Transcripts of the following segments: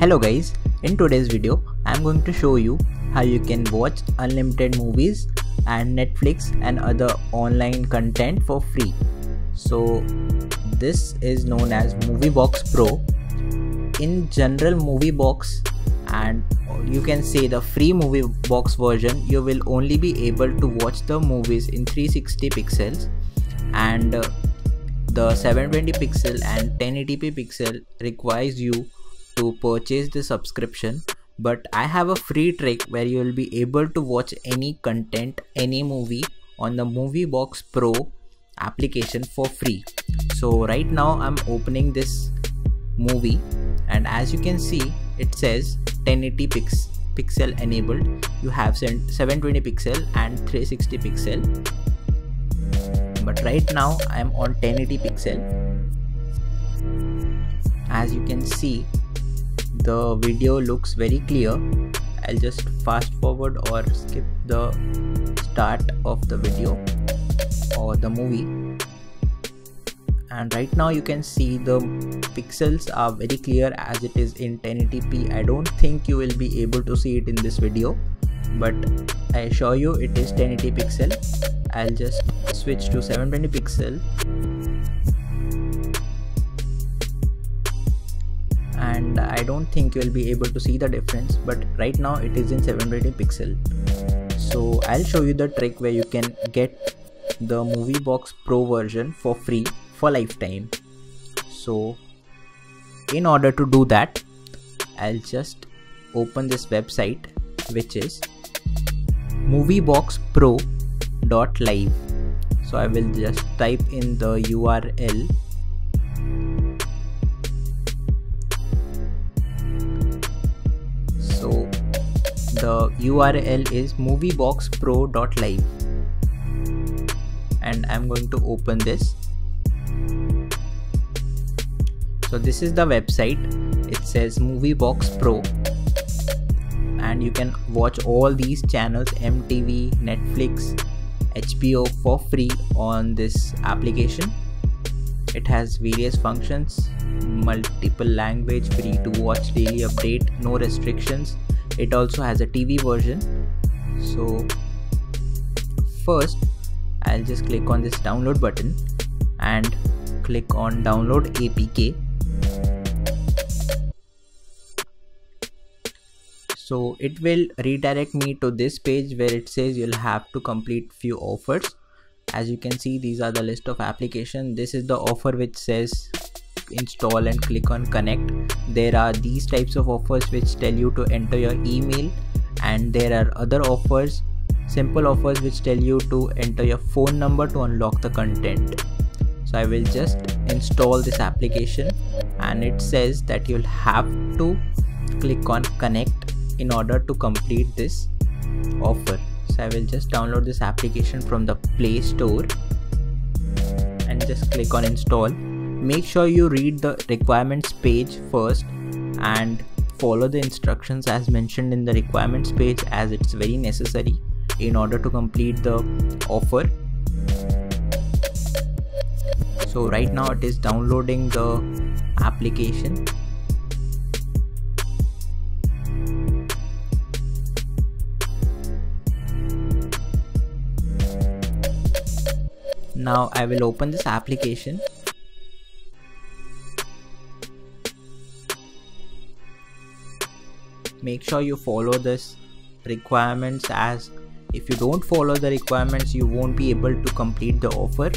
Hello guys, in today's video I am going to show you how you can watch unlimited movies and Netflix and other online content for free. So this is known as Moviebox Pro. In general Moviebox, and you can say the free Moviebox version, you will only be able to watch the movies in 360 pixels, and the 720 pixel and 1080p pixel requires you to purchase the subscription. But I have a free trick where you will be able to watch any content, any movie on the Moviebox Pro application for free. So right now I'm opening this movie, and as you can see it says 1080 pixel enabled. You have 720 pixel and 360 pixel, but right now I'm on 1080 pixel. As you can see, the video looks very clear. I'll just fast forward or skip the start of the video or the movie, and right now you can see the pixels are very clear as it is in 1080p. I don't think you will be able to see it in this video, but I assure you it is 1080 pixel. I'll just switch to 720 pixel, and I don't think you will be able to see the difference, but right now it is in 720 pixel. So I'll show you the trick where you can get the Moviebox Pro version for free for lifetime. So in order to do that, I'll just open this website, which is movieboxpro.live. so I will just type in the URL. So the URL is movieboxpro.live, and I'm going to open this. So this is the website. It says Moviebox Pro, and you can watch all these channels, MTV, Netflix, HBO, for free on this application. It has various functions, multiple language, free to watch, daily update, no restrictions. It also has a TV version. So first I'll just click on this download button and click on download APK. So it will redirect me to this page where it says you'll have to complete few offers. As you can see, these are the list of applications. This is the offer which says install and click on connect. There are these types of offers which tell you to enter your email, and there are other offers, simple offers, which tell you to enter your phone number to unlock the content. So I will just install this application, and it says that you'll have to click on connect in order to complete this offer. So I will just download this application from the Play Store and just click on install. Make sure you read the requirements page first and follow the instructions as mentioned in the requirements page, as it's very necessary in order to complete the offer. So right now it is downloading the application. Now I will open this application. Make sure you follow this requirements, as if you don't follow the requirements you won't be able to complete the offer.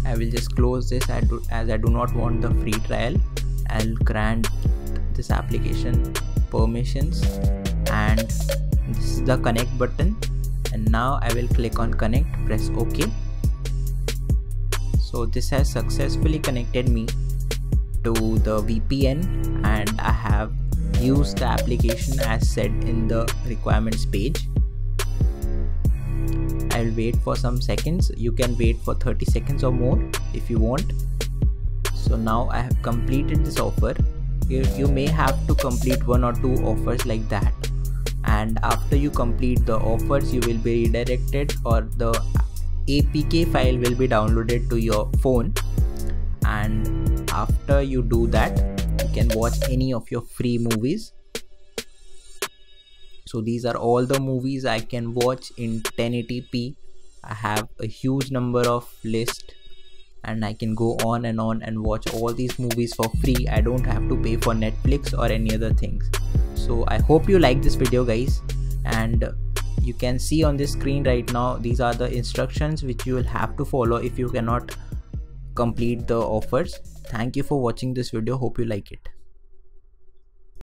I will just close this as I do not want the free trial. I'll grant this application permissions, and this is the connect button, and now I will click on connect, press OK. So this has successfully connected me to the VPN, and I have used the application as said in the requirements page. I'll wait for some seconds. You can wait for 30 seconds or more if you want. So now I have completed this offer. You may have to complete 1 or 2 offers like that, and after you complete the offers you will be redirected, or the APK file will be downloaded to your phone, and after you do that can watch any of your free movies. So these are all the movies I can watch in 1080p. I have a huge number of list, and I can go on and watch all these movies for free. I don't have to pay for Netflix or any other things. So I hope you like this video, guys, and you can see on this screen right now, these are the instructions which you will have to follow if you cannot complete the offers. Thank you for watching this video. Hope you like it.